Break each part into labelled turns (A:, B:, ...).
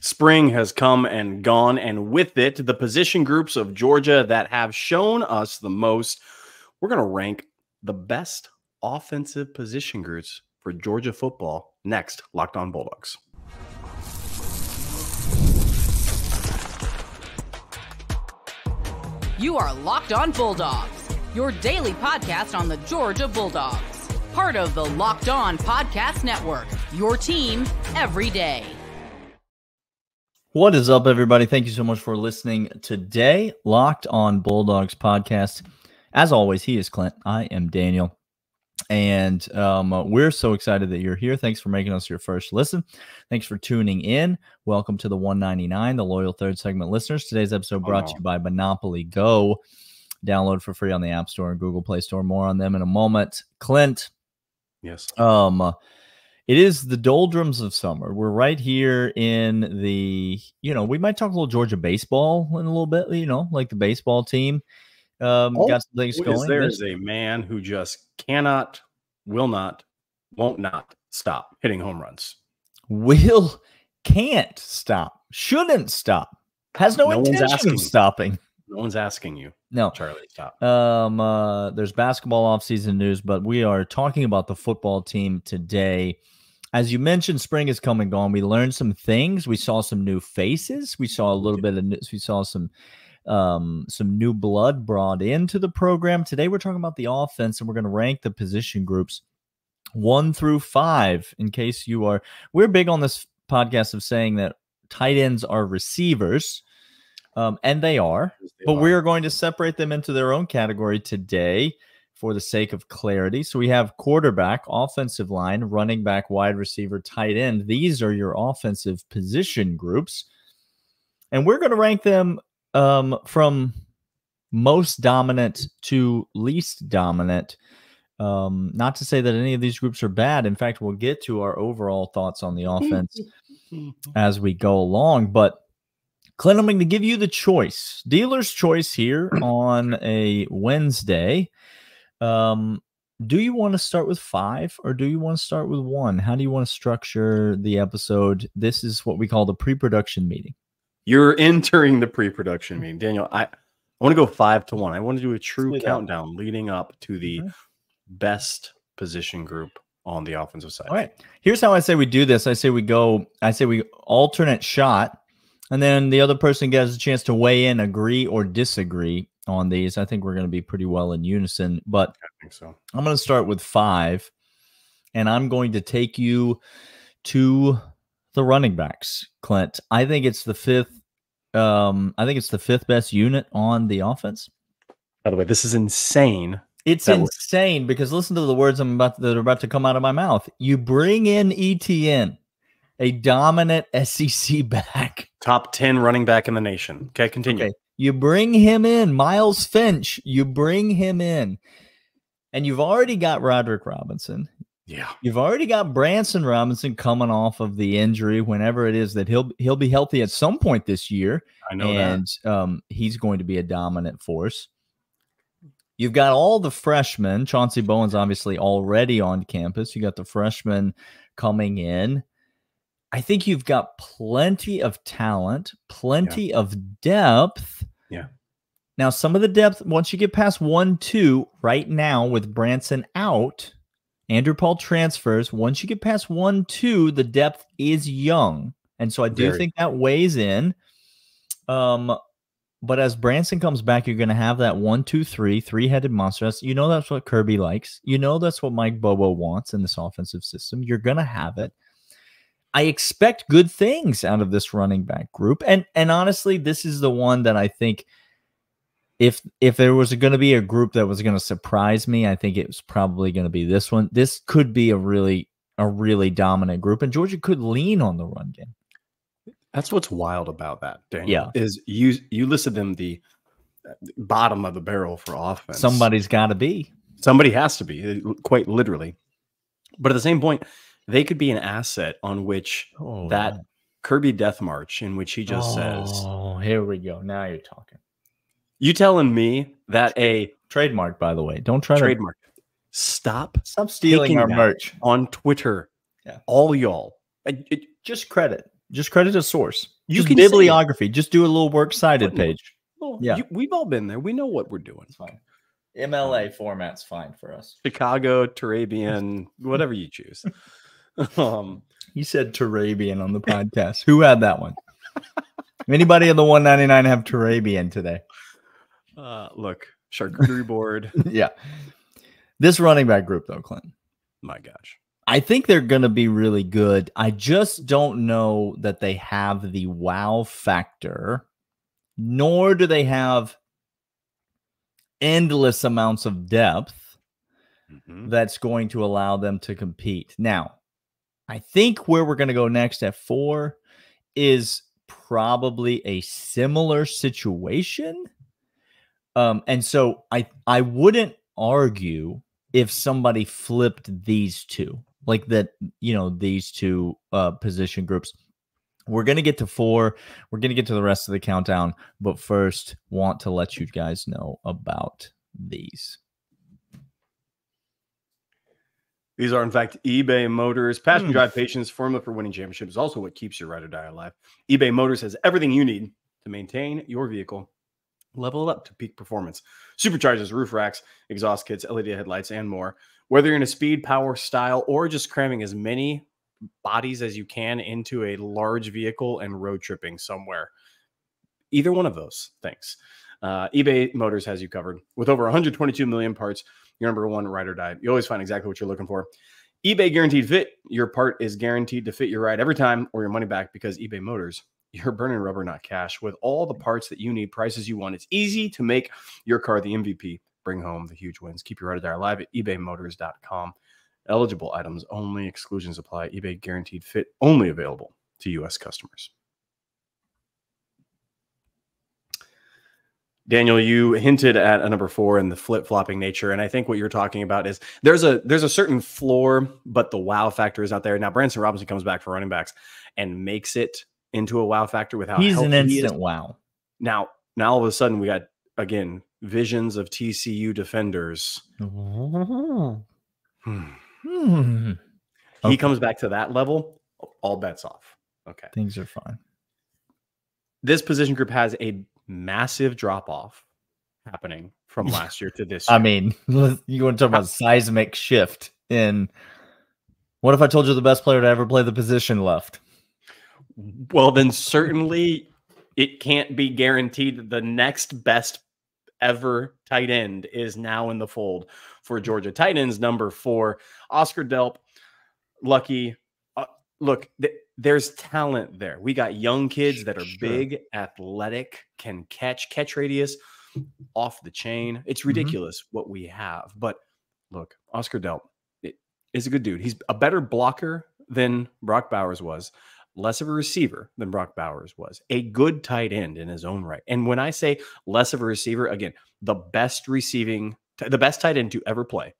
A: Spring has come and gone, and with it, the position groups of Georgia that have shown us the most. We're going to rank the best offensive position groups for Georgia football next. Locked On Bulldogs.
B: You are Locked On Bulldogs, your daily podcast on the Georgia Bulldogs. Part of the Locked On Podcast Network, your team every day.
C: What is up, everybody? Thank you so much for listening today. Locked On Bulldogs podcast. As always, he is Clint. I am Daniel. And we're so excited that you're here. Thanks for making us your first listen. Thanks for tuning in. Welcome to the 199, the loyal third segment listeners. Today's episode brought to you by Monopoly Go. Download for free on the App Store and Google Play Store. More on them in a moment. Clint.
A: Yes.
C: It is the doldrums of summer. We're right here in the, we might talk a little Georgia baseball in a little bit, like the baseball team. Got some things going.
A: There is a man who just cannot, will not, won't not stop hitting home runs.
C: Can't stop, shouldn't stop, has no intention of stopping.
A: No one's asking you.
C: No,
A: Charlie, stop.
C: There's basketball offseason news, but we are talking about the football team today. As you mentioned, spring is come and gone. We learned some things. We saw some new faces. We saw a little bit of news. We saw some new blood brought into the program. Today, we're talking about the offense, and we're going to rank the position groups 1 through 5. In case we're big on this podcast of saying that tight ends are receivers. And they are, but we are going to separate them into their own category today for the sake of clarity. So we have quarterback, offensive line, running back, wide receiver, tight end. These are your offensive position groups. And we're going to rank them from most dominant to least dominant. Not to say that any of these groups are bad. In fact, we'll get to our overall thoughts on the offense as we go along. But Clint, I'm going to give you the choice, dealer's choice here on a Wednesday. Do you want to start with 5 or do you want to start with 1? How do you want to structure the episode? This is what we call the pre-production meeting.
A: You're entering the pre-production meeting. Daniel, I want to go 5 to 1. I want to do a true countdown leading up to the best position group on the offensive side.
C: All right. Here's how I say we do this. I say we alternate shot. And then the other person gets a chance to weigh in, agree or disagree on these. I think we're going to be pretty well in unison. But
A: I think so.
C: I'm going to start with 5, and I'm going to take you to the running backs, Clint. I think it's the 5th. I think it's the 5th best unit on the offense.
A: By the way, this is insane.
C: It's insane because listen to the words that are about to come out of my mouth. You bring in ETN. A dominant SEC back.
A: Top 10 running back in the nation. Okay, continue. Okay.
C: You bring him in. Miles Finch, you bring him in. And you've already got Roderick Robinson.
A: Yeah.
C: You've already got Branson Robinson coming off of the injury whenever it is that he'll be healthy at some point this year.
A: I know that.
C: And he's going to be a dominant force. You've got all the freshmen. Chauncey Bowen's obviously already on campus. You got the freshmen coming in. I think you've got plenty of talent, plenty of depth.
A: Yeah.
C: Now, some of the depth, once you get past 1, 2, right now with Branson out, Andrew Paul transfers. Once you get past 1, 2, the depth is young. And so I do think that weighs in. But as Branson comes back, you're going to have that 1, 2, 3, 3-headed monster. That's what Kirby likes. That's what Mike Bobo wants in this offensive system. You're going to have it. I expect good things out of this running back group. And honestly, this is the one that I think if there was going to be a group that was going to surprise me, I think it was probably going to be this one. This could be a really dominant group, and Georgia could lean on the run game.
A: That's what's wild about that, Daniel.
C: Yeah.
A: Is you listed them the bottom of the barrel for offense.
C: Somebody's got to be.
A: Somebody has to be, quite literally. But at the same point, they could be an asset on which Kirby Death March, in which he just says,
C: "Oh, here we go. Now you're talking."
A: You telling me that a
C: trademark, by the way, don't try
A: trademark. Stop
C: stealing our merch
A: on Twitter.
C: Yeah.
A: All y'all.
C: Just credit. Just credit a source.
A: You
C: Just
A: can
C: bibliography. Just do a little works cited page.
A: Well,
C: yeah,
A: we've all been there. We know what we're doing.
C: It's fine. MLA format's fine for us.
A: Chicago, Turabian, whatever you choose.
C: You said Turabian on the podcast. Who had that one? Anybody in the 199 have Turabian today?
A: Look, charcuterie board.
C: Yeah. This running back group, though, Clint.
A: My gosh.
C: I think they're going to be really good. I just don't know that they have the wow factor, nor do they have endless amounts of depth that's going to allow them to compete. Now, I think where we're going to go next at 4 is probably a similar situation. And so I wouldn't argue if somebody flipped these two, like that, these two position groups. We're going to get to 4. We're going to get to the rest of the countdown. But first, want to let you guys know about these.
A: These are, in fact, eBay Motors. Passion, drive, patience, formula for winning championships is also what keeps your ride or die alive. eBay Motors has everything you need to maintain your vehicle, level it up to peak performance. Superchargers, roof racks, exhaust kits, LED headlights, and more. Whether you're in a speed, power, style, or just cramming as many bodies as you can into a large vehicle and road tripping somewhere. Either one of those things. eBay Motors has you covered. With over 122 million parts, your number one ride or die. You always find exactly what you're looking for. eBay Guaranteed Fit. Your part is guaranteed to fit your ride every time or your money back, because eBay Motors, you're burning rubber, not cash. With all the parts that you need, prices you want, it's easy to make your car the MVP. Bring home the huge wins. Keep your ride or die alive at ebaymotors.com. Eligible items only. Exclusions apply. eBay Guaranteed Fit only available to U.S. customers. Daniel, you hinted at a number 4 in the flip-flopping nature, and I think what you're talking about is there's a certain floor, but the wow factor is out there. Now, Branson Robinson comes back for running backs and makes it into a wow factor with how
C: he's an
A: healthy he is.
C: instant wow.
A: Now all of a sudden we got, again, visions of TCU defenders. He comes back to that level, all bets off. Okay.
C: Things are fine.
A: This position group has a massive drop-off happening from last year to this year.
C: I mean, you want to talk about seismic shift in what if I told you the best player to ever play the position left?
A: Well, then certainly it can't be guaranteed that the next best ever tight end is now in the fold for Georgia. Tight ends number 4, Oscar Delp, Lucky. Look, there's talent there. We got young kids that are big, athletic, can catch radius off the chain. It's ridiculous what we have. But look, Oscar Delp is a good dude. He's a better blocker than Brock Bowers was, less of a receiver than Brock Bowers was, a good tight end in his own right. And when I say less of a receiver, again, the best tight end to ever play,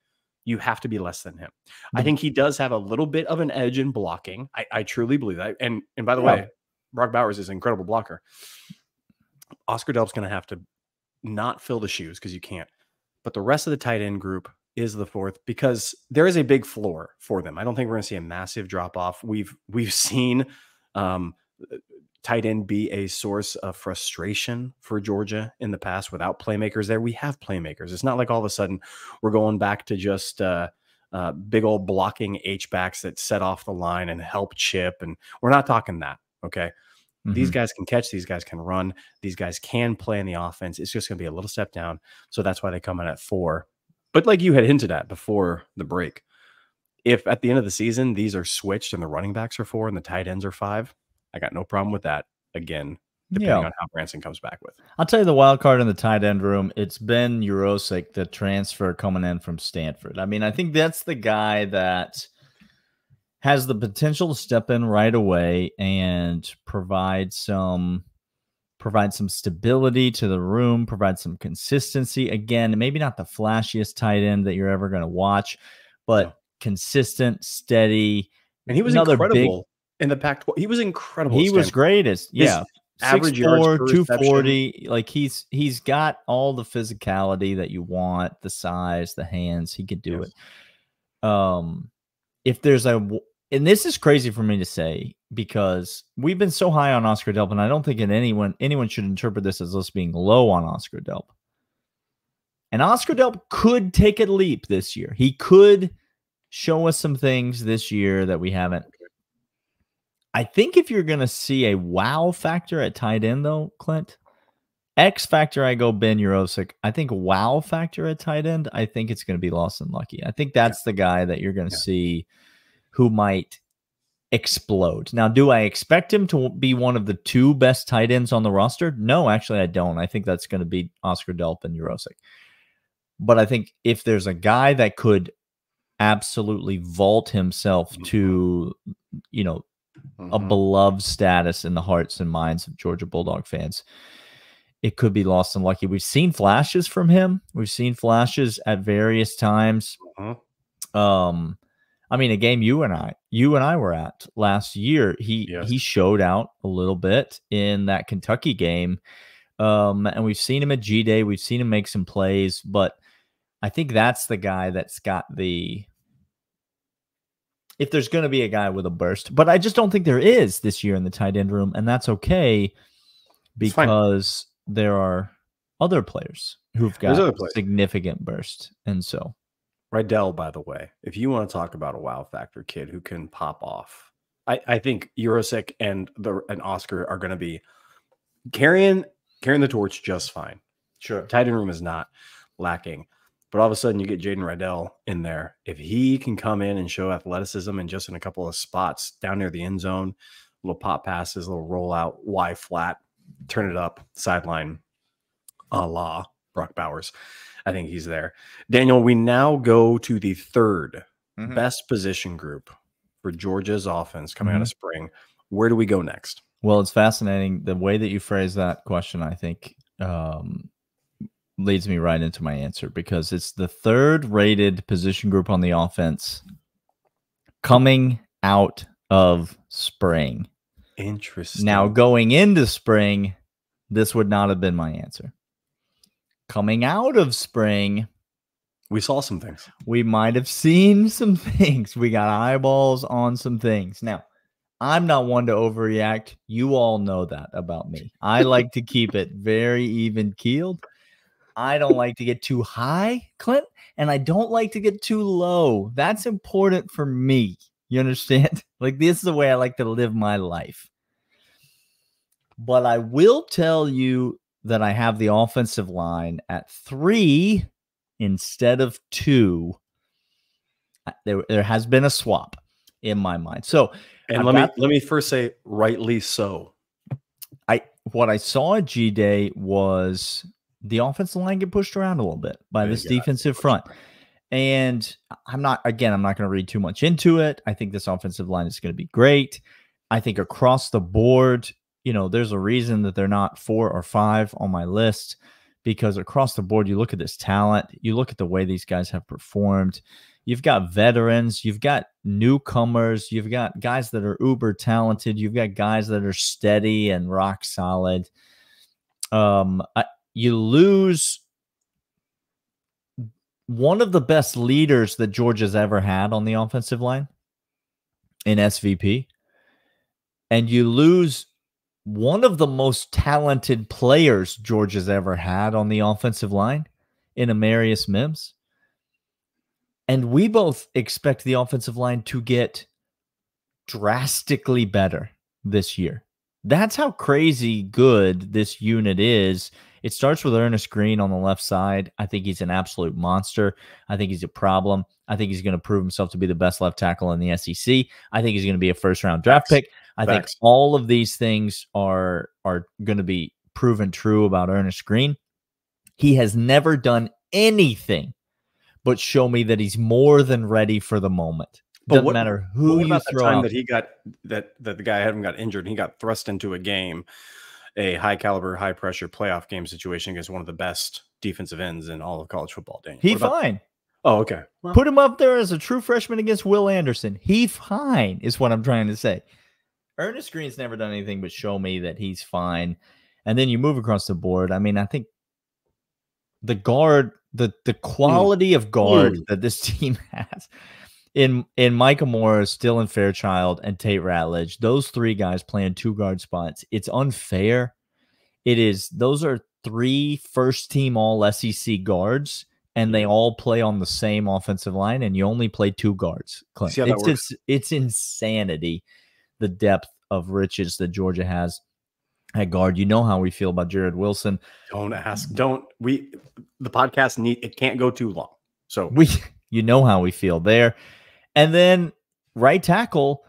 A: you have to be less than him. I think he does have a little bit of an edge in blocking. I truly believe that. And by the way, Brock Bowers is an incredible blocker. Oscar Delp's going to have to not fill the shoes because you can't. But the rest of the tight end group is the 4th because there is a big floor for them. I don't think we're going to see a massive drop off. We've seen tight end be a source of frustration for Georgia in the past without playmakers there. We have playmakers. It's not like all of a sudden we're going back to just big old blocking H-backs that set off the line and help chip. And we're not talking that. Okay. These guys can catch. These guys can run. These guys can play in the offense. It's just going to be a little step down. So that's why they come in at 4. But like you had hinted at before the break, if at the end of the season, these are switched and the running backs are 4 and the tight ends are 5, I got no problem with that. Again, depending on how Branson comes back with.
C: I'll tell you the wild card in the tight end room. It's Ben Urosic, the transfer coming in from Stanford. I mean, I think that's the guy that has the potential to step in right away and provide some stability to the room, provide some consistency. Again, maybe not the flashiest tight end that you're ever going to watch, but consistent, steady.
A: And he was incredible in the Pac-12. He was incredible.
C: He was great.
A: Average yards per
C: 240. Like he's got all the physicality that you want, the size, the hands. He could do it. If there's and this is crazy for me to say because we've been so high on Oscar Delp, and I don't think anyone should interpret this as us being low on Oscar Delp. And Oscar Delp could take a leap this year. He could show us some things this year that we haven't. I think if you're going to see a wow factor at tight end, though, Clint, X factor, I go Ben Yurosek. I think wow factor at tight end, I think it's going to be Lawson Lucky. I think that's the guy that you're going to see who might explode. Now, do I expect him to be one of the 2 best tight ends on the roster? No, actually, I don't. I think that's going to be Oscar Delp and Yurosek. But I think if there's a guy that could absolutely vault himself to, a beloved status in the hearts and minds of Georgia Bulldog fans, it could be Lawson Lucky. We've seen flashes from him. We've seen flashes at various times. I mean, a game you and I were at last year, he showed out a little bit in that Kentucky game. And we've seen him at G-Day. We've seen him make some plays, but I think that's the guy that's got if there's going to be a guy with a burst, but I just don't think there is this year in the tight end room. And that's okay because there are other players who've got significant burst. And so
A: Rydell, by the way, if you want to talk about a wow factor kid who can pop off, I think Yurosek and Oscar are going to be carrying the torch just fine.
C: Sure.
A: Tight end room is not lacking. But all of a sudden you get Jaden Rydell in there. If he can come in and show athleticism and just in a couple of spots down near the end zone, little pop passes, little rollout, Y flat, turn it up, sideline, a la Brock Bowers. I think he's there. Daniel, we now go to the third best position group for Georgia's offense coming out of spring. Where do we go next?
C: Well, it's fascinating. The way that you phrase that question, I think, leads me right into my answer because it's the third rated position group on the offense coming out of spring.
A: Interesting.
C: Now, going into spring, this would not have been my answer. Coming out of spring,
A: we saw some things.
C: We might have seen some things. We got eyeballs on some things. Now, I'm not one to overreact. You all know that about me. I like to keep it very even keeled. I don't like to get too high, Clint, and I don't like to get too low. That's important for me. You understand? Like, this is the way I like to live my life. But I will tell you that I have the offensive line at 3 instead of 2. There has been a swap in my mind. So,
A: and let me first say, rightly so.
C: What I saw at G-Day was the offensive line get pushed around a little bit by this defensive front. And I'm not going to read too much into it. I think this offensive line is going to be great. I think across the board, there's a reason that they're not 4 or 5 on my list, because across the board, you look at this talent, you look at the way these guys have performed. You've got veterans, you've got newcomers, you've got guys that are uber talented, you've got guys that are steady and rock solid. You lose one of the best leaders that Georgia's ever had on the offensive line in SVP, and you lose one of the most talented players Georgia's ever had on the offensive line in Amarius Mims. And we both expect the offensive line to get drastically better this year. That's how crazy good this unit is. It starts with Ernest Green on the left side. I think he's an absolute monster. I think he's a problem. I think he's going to prove himself to be the best left tackle in the SEC. I think he's going to be a first-round draft pick. I think all of these things are going to be proven true about Ernest Green. He has never done anything but show me that he's more than ready for the moment. Doesn't matter who you throw out.
A: That he got that the guy had him got injured and he got thrust into a game, a high caliber, high pressure playoff game situation against one of the best defensive ends in all of college football. Daniel,
C: he fine.
A: Oh, okay.
C: Well, put him up there as a true freshman against Will Anderson. He fine is what I'm trying to say. Ernest Green's never done anything but show me that he's fine. And then you move across the board. I mean, I think the guard, the quality of guard that this team has. in Micah Morris, Dylan Fairchild, and Tate Ratledge, those three guys playing 2 guard spots. It's unfair. It is. Those are 3 first-team All-SEC guards, and they all play on the same offensive line, and you only play 2 guards. Clint.
A: See how that works?
C: It's insanity, the depth of riches that Georgia has at guard. You know how we feel about Jared Wilson.
A: Don't ask. The podcast it can't go too long. So
C: you know how we feel there. And then right tackle,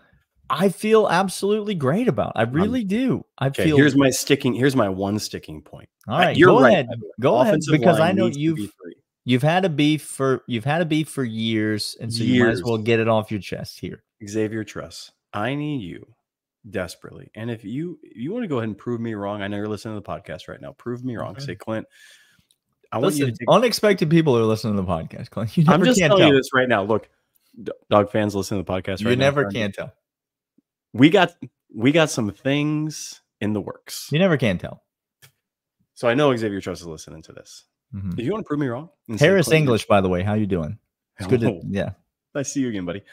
C: I feel absolutely great about. I really do. Feel
A: here's my one sticking point.
C: All right,
A: you're
C: go
A: right.
C: ahead. Go ahead, because I know you've had a beef for years, and so you might as well get it off your chest here.
A: Xavier Truss, I need you desperately. And if you want to go ahead and prove me wrong, I know you're listening to the podcast right now. Prove me wrong. Okay. Say, Clint, I want you to take
C: unexpected people are listening to the podcast, Clint.
A: I'm just telling you this right now. Look, dog fans listen to the podcast right now.
C: You never can tell.
A: We got some things in the works.
C: You never can tell.
A: So I know Xavier Truss is listening to this.
C: Mm-hmm.
A: If you want to prove me wrong,
C: Harris English, by the way, how you doing? It's good to, yeah.
A: I see you again, buddy.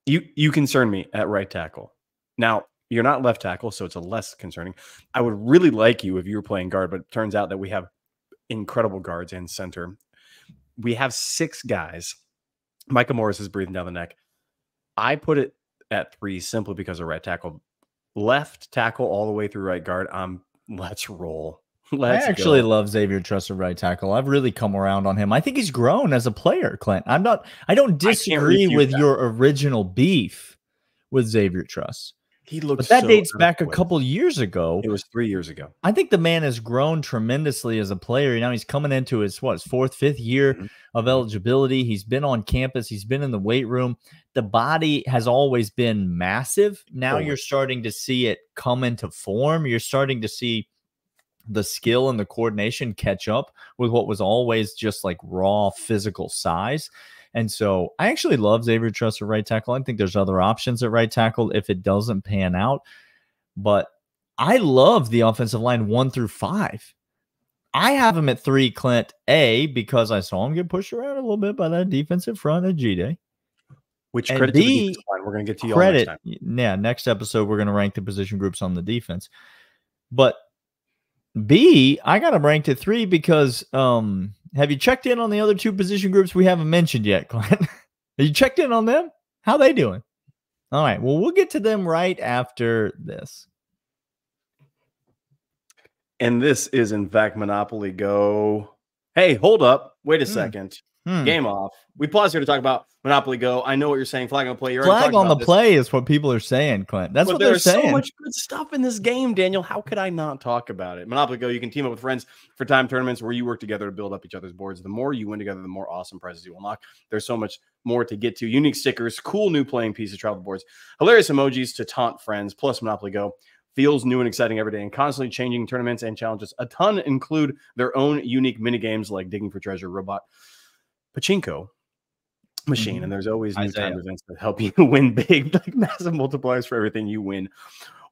A: You concern me at right tackle. Now, you're not left tackle, so it's a less concerning. I would really like you if you were playing guard, but it turns out that we have incredible guards and center. We have 6 guys. Micah Morris is breathing down the neck. I put it at 3 simply because of right tackle. Left tackle all the way through right guard. Let's roll. I
C: actually love Xavier Truss at right tackle. I've really come around on him. I think he's grown as a player, Clint. I don't disagree with your original beef with Xavier Truss.
A: He looks,
C: but that dates back a couple years ago.
A: It was 3 years ago.
C: I think the man has grown tremendously as a player. Now he's coming into his 4th, 5th year of eligibility. He's been on campus. He's been in the weight room. The body has always been massive. Now you're starting to see it come into form. You're starting to see the skill and the coordination catch up with what was always just like raw physical size. And so I actually love Xavier Truss at right tackle. I think there's other options at right tackle if it doesn't pan out. But I love the offensive line 1 through 5. I have him at 3, Clint, A, because I saw him get pushed around a little bit by that defensive front at G-Day.
A: Which credit to the defensive line. We're going to get to you all next time.
C: Yeah, next episode, we're going to rank the position groups on the defense. But B, I got him ranked at 3 because have you checked in on the other 2 position groups we haven't mentioned yet, Clint? Have you checked in on them? How they doing? All right. Well, we'll get to them right after this.
A: And this is, in fact, Monopoly Go. Hey, hold up. Wait a second. Game off. We pause here to talk about Monopoly Go. I know what you're saying. Flag on the play.
C: Flag on the play is what people are saying, Clint. That's what they're saying.
A: There's so much good stuff in this game, Daniel. How could I not talk about it? Monopoly Go, you can team up with friends for time tournaments where you work together to build up each other's boards. The more you win together, the more awesome prizes you unlock. There's so much more to get to. Unique stickers, cool new playing pieces, travel boards, hilarious emojis to taunt friends, plus Monopoly Go feels new and exciting every day and constantly changing tournaments and challenges. A ton include their own unique mini games like Digging for Treasure, Robot, Pachinko Machine, and there's always new time events that help you win big, like massive multipliers for everything you win.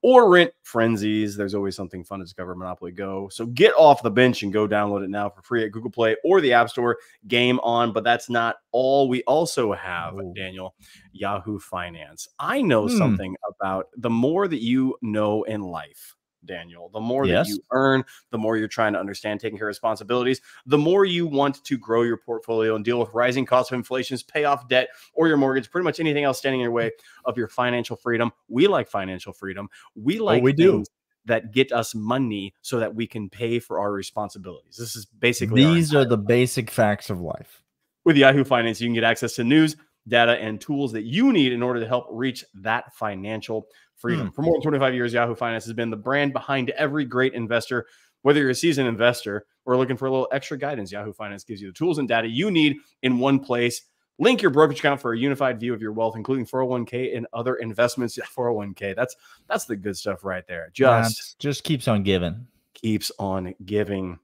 A: Or rent frenzies. There's always something fun to discover. Monopoly Go. So get off the bench and go download it now for free at Google Play or the App Store. Game on. But that's not all. We also have, Daniel, Yahoo Finance. I know something about the more that you know in life, Daniel, the more that you earn, the more you're trying to understand taking care of responsibilities, the more you want to grow your portfolio and deal with rising costs of inflation, pay off debt or your mortgage, pretty much anything else standing in your way of your financial freedom. We like financial freedom. We like things that get us money so that we can pay for our responsibilities. This is basically
C: these are the basic facts of life.
A: With Yahoo Finance, you can get access to news, data, and tools that you need in order to help reach that financial freedom. For more than 25 years, Yahoo Finance has been the brand behind every great investor. Whether you're a seasoned investor or looking for a little extra guidance, Yahoo Finance gives you the tools and data you need in one place. Link your brokerage account for a unified view of your wealth, including 401k and other investments. 401k, that's the good stuff right there.
C: Just keeps on giving.
A: Keeps on giving.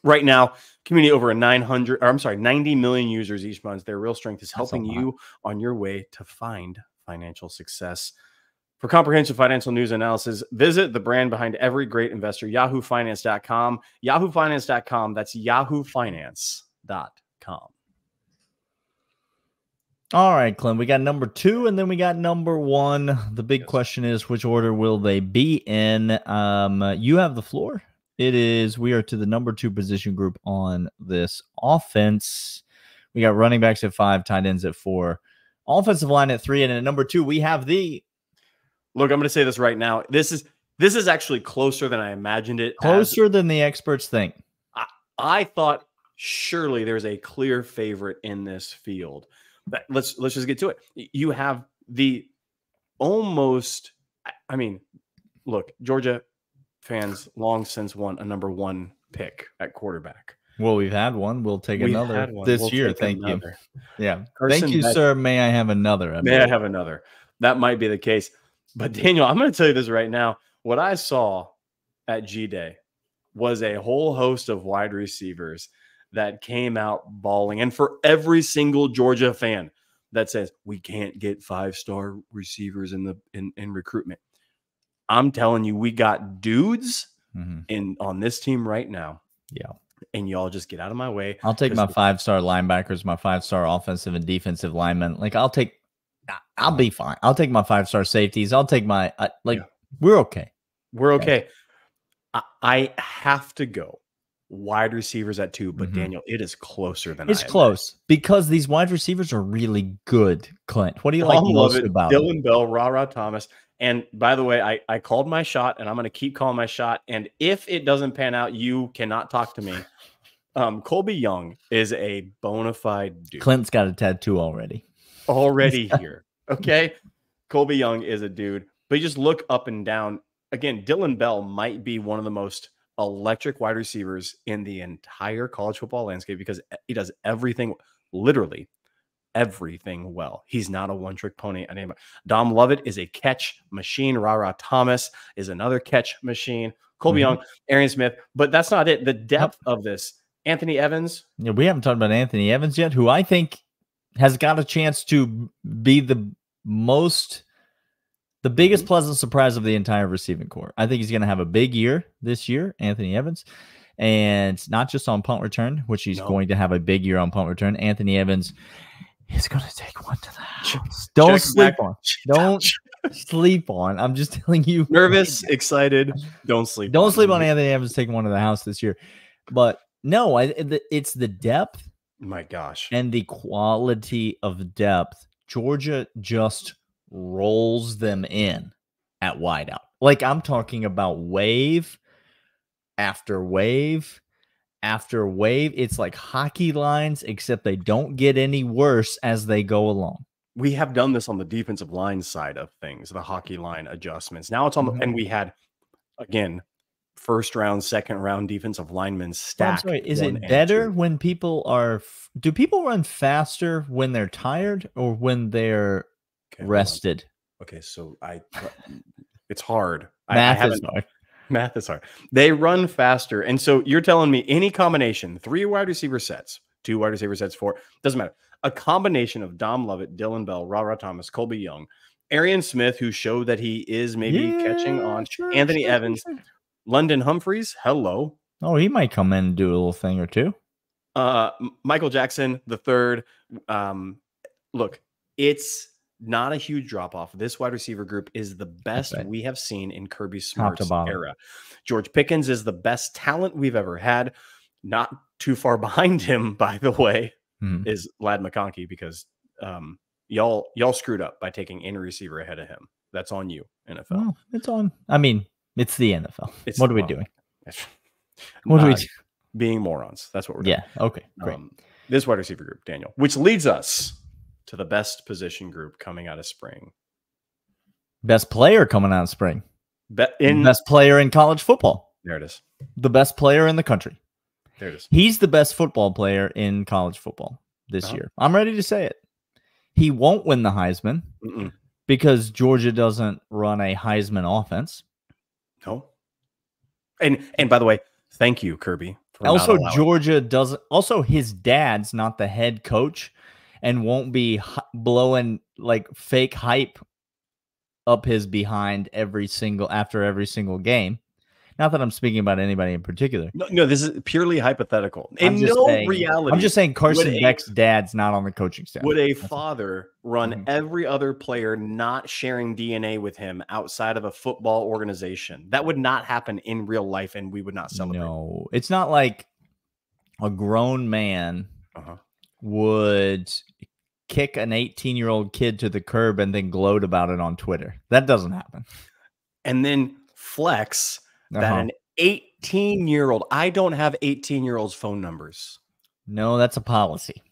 A: Right now, community over 90 million users each month. Their real strength is helping you on your way to find financial success. For comprehensive financial news analysis, visit the brand behind every great investor, yahoofinance.com. Yahoofinance.com. That's yahoofinance.com.
C: All right, Clint, we got number 2 and then we got number 1. The big question is, which order will they be in? You have the floor. We are to the number 2 position group on this offense. We got running backs at 5, tight ends at 4, offensive line at 3, and at number 2, we have the...
A: Look, I'm going to say this right now. This is actually closer than I imagined it.
C: Closer than the experts think.
A: I thought surely there's a clear favorite in this field. But let's just get to it. You have the almost, I mean, look, Georgia fans long since won a number 1 pick at quarterback.
C: Well, we've had one. We'll take another this year. Thank you. Yeah. Thank you, sir. May I have another?
A: May I have another? That might be the case. But Daniel, I'm going to tell you this right now. What I saw at G-Day was a whole host of wide receivers that came out bawling. And for every single Georgia fan that says we can't get 5-star receivers in recruitment, I'm telling you, we got dudes on this team right now.
C: Yeah.
A: And y'all just get out of my way.
C: I'll take my 5-star linebackers, my 5-star offensive and defensive linemen. Like I'll be fine. I'll take my 5-star safeties. I'll take my we're okay.
A: We're okay. I have to go wide receivers at 2, but Daniel, it is closer than
C: it's close because these wide receivers are really good. Clint, what do you like most about
A: Dylan Bell, Ra Thomas? And by the way, I called my shot, and I'm going to keep calling my shot. And if it doesn't pan out, you cannot talk to me. Colby Young is a bona fide dude.
C: Clint's got a tattoo already
A: here. Okay, Colby Young is a dude, but you just look up and down. Again, Dylan Bell might be one of the most electric wide receivers in the entire college football landscape because he does everything, literally everything well. He's not a one-trick pony. Dom Lovett is a catch machine. Ra Thomas is another catch machine. Colby Young, Arian Smith, but that's not it. The depth of this. Anthony Evans.
C: Yeah, we haven't talked about Anthony Evans yet, who I think has got a chance to be the biggest pleasant surprise of the entire receiving corps. I think he's going to have a big year this year, Anthony Evans, and not just on punt return, which he's going to have a big year on punt return. Anthony Evans is going to take one to the house. Don't sleep on. Don't sleep on. I'm just telling you.
A: Nervous, excited. Don't sleep.
C: Don't sleep on Anthony Evans taking one to the house this year. But no, it's the depth.
A: My gosh.
C: And the quality of depth. Georgia just rolls them in at wideout. Like I'm talking about wave after wave after wave. It's like hockey lines, except they don't get any worse as they go along.
A: We have done this on the defensive line side of things, the hockey line adjustments. Now it's on the, and we had, again, first round, second round defensive linemen stacked.
C: Is it better when people are, do people run faster when they're tired or when they're rested?
A: Okay, so it's hard.
C: Math is hard.
A: Math is hard. They run faster. And so you're telling me any combination, 3 wide receiver sets, 2 wide receiver sets, 4, doesn't matter. A combination of Dom Lovett, Dylan Bell, Ra Thomas, Colby Young, Arian Smith, who showed that he is maybe catching on, Anthony Evans, London Humphreys, hello.
C: Oh, he might come in and do a little thing or two.
A: Michael Jackson, the third. Look, it's not a huge drop-off. This wide receiver group is the best we have seen in Kirby Smart's era. George Pickens is the best talent we've ever had. Not too far behind him, by the way, is Ladd McConkey, because y'all screwed up by taking any receiver ahead of him. That's on you, NFL.
C: Well, it's on. I mean, it's the NFL. What are we doing?
A: What are we doing? Being morons. That's what we're doing.
C: Yeah. Okay. Great.
A: This wide receiver group, Daniel, which leads us to the best position group coming out of spring.
C: Best player coming out of spring.
A: Best
C: player in college football.
A: There it is.
C: The best player in the country.
A: There it is.
C: He's the best football player in college football this year. I'm ready to say it. He won't win the Heisman because Georgia doesn't run a Heisman offense.
A: No. And by the way, thank you, Kirby.
C: Also, Georgia doesn't. Also, his dad's not the head coach and won't be blowing like fake hype up his behind after every single game. Not that I'm speaking about anybody in particular.
A: No, this is purely hypothetical. In no reality.
C: I'm just saying Carson Beck's dad's not on the coaching staff.
A: Would a father run every other player not sharing DNA with him outside of a football organization? That would not happen in real life, and we would not celebrate.
C: No, it's not like a grown man would kick an 18-year-old kid to the curb and then gloat about it on Twitter. That doesn't happen. And
A: then flex that an 18-year-old, I don't have 18-year-olds' phone numbers.
C: No, that's a policy.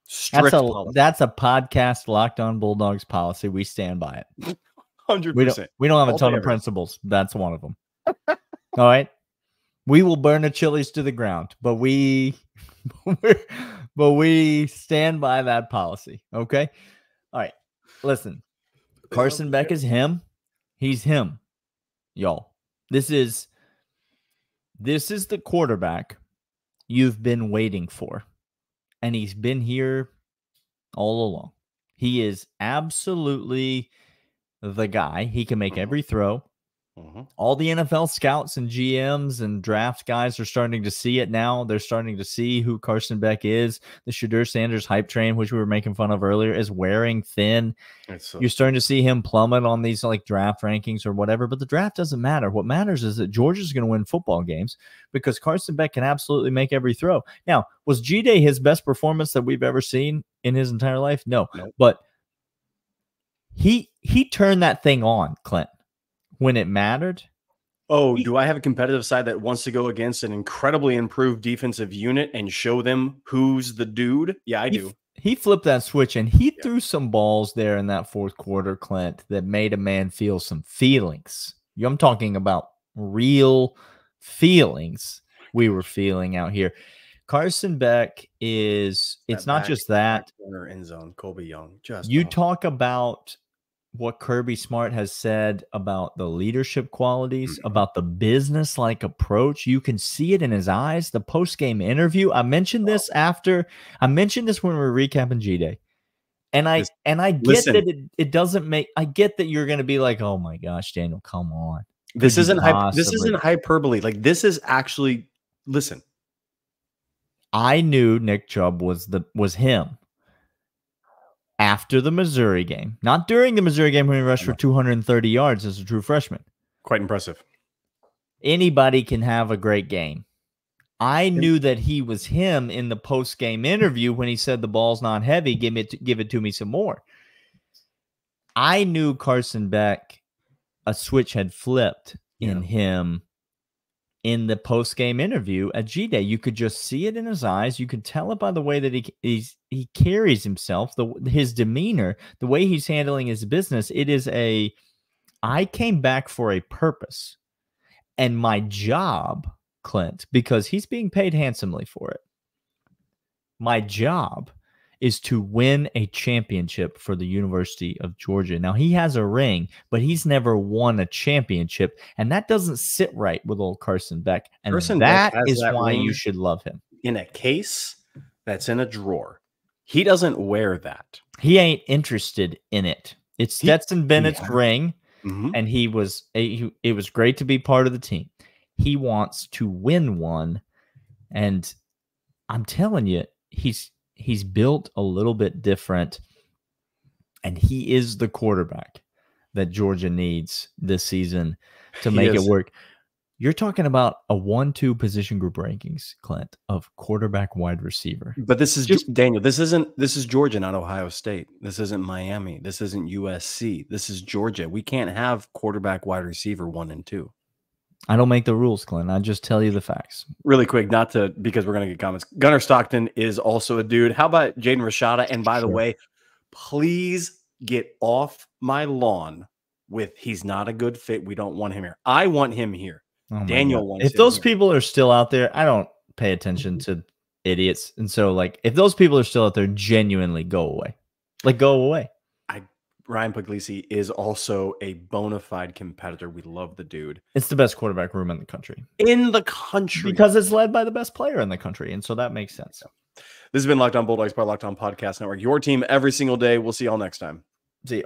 A: Strict policy.
C: That's a podcast Locked On Bulldogs policy. We stand by it.
A: 100%.
C: We don't have a ton of principles. That's one of them. All right. We will burn a Chili's to the ground, but we stand by that policy. Okay. All right. Listen, Carson Beck is him. He's him, y'all. This is the quarterback you've been waiting for, and he's been here all along. He is absolutely the guy. He can make every throw. All the NFL scouts and GMs and draft guys are starting to see it now. They're starting to see who Carson Beck is. The Shedeur Sanders hype train, which we were making fun of earlier, is wearing thin. You're starting to see him plummet on these like draft rankings or whatever, but the draft doesn't matter. What matters is that Georgia's going to win football games because Carson Beck can absolutely make every throw. Now, was G-Day his best performance that we've ever seen in his entire life? No. But he turned that thing on, Clint. When it mattered.
A: Oh, do I have a competitive side that wants to go against an incredibly improved defensive unit and show them who's the dude? Yeah, I do.
C: He flipped that switch and he threw some balls there in that fourth quarter, Clint, that made a man feel some feelings. I'm talking about real feelings we were feeling out here. Carson Beck is, it's not just that.
A: End zone, Colby Young.
C: You talk about what Kirby Smart has said about the leadership qualities, about the business-like approach. You can see it in his eyes. The post-game interview. I mentioned this when we were recapping G-Day. And I get that it doesn't make, I get that you're going to be like, oh my gosh, Daniel, come on.
A: This isn't hyperbole. Like, this is actually, listen.
C: I knew Nick Chubb was him. After the Missouri game, not during the Missouri game when he rushed for 230 yards as a true freshman.
A: Quite impressive.
C: Anybody can have a great game. I knew that he was him in the post-game interview when he said the ball's not heavy, give it to me some more. I knew Carson Beck, a switch had flipped in him in the post-game interview at G-Day. You could just see it in his eyes. You could tell it by the way that he carries himself, his demeanor, the way he's handling his business. It is I came back for a purpose. And my job, Clint, because he's being paid handsomely for it, my job is to win a championship for the University of Georgia. Now, he has a ring, but he's never won a championship, and that doesn't sit right with old Carson Beck, and that is why you should love him.
A: In a case that's in a drawer. He doesn't wear that.
C: He ain't interested in it. It's Stetson Bennett's ring, and it was great to be part of the team. He wants to win one, and I'm telling you, he's built a little bit different, and he is the quarterback that Georgia needs this season to make it work. You're talking about a 1-2 position group rankings, Clint, of quarterback, wide receiver.
A: But this is just Daniel. This is Georgia, not Ohio State. This isn't Miami. This isn't USC. This is Georgia. We can't have quarterback, wide receiver 1 and 2.
C: I don't make the rules, Clint. I just tell you the facts.
A: Really quick, because we're going to get comments. Gunnar Stockton is also a dude. How about Jaden Rashada? And by the way, please get off my lawn with he's not a good fit. We don't want him here. I want him here.
C: Oh
A: Daniel wants
C: If those people are still out there, I don't pay attention to idiots. And so, like, if those people are still out there, genuinely go away. Like, go away.
A: Ryan Puglisi is also a bona fide competitor. We love the dude.
C: It's the best quarterback room in the country.
A: Because
C: it's led by the best player in the country. And so that makes sense.
A: This has been Locked On Bulldogs by Locked On Podcast Network. Your team every single day. We'll see y'all next time.
C: See ya.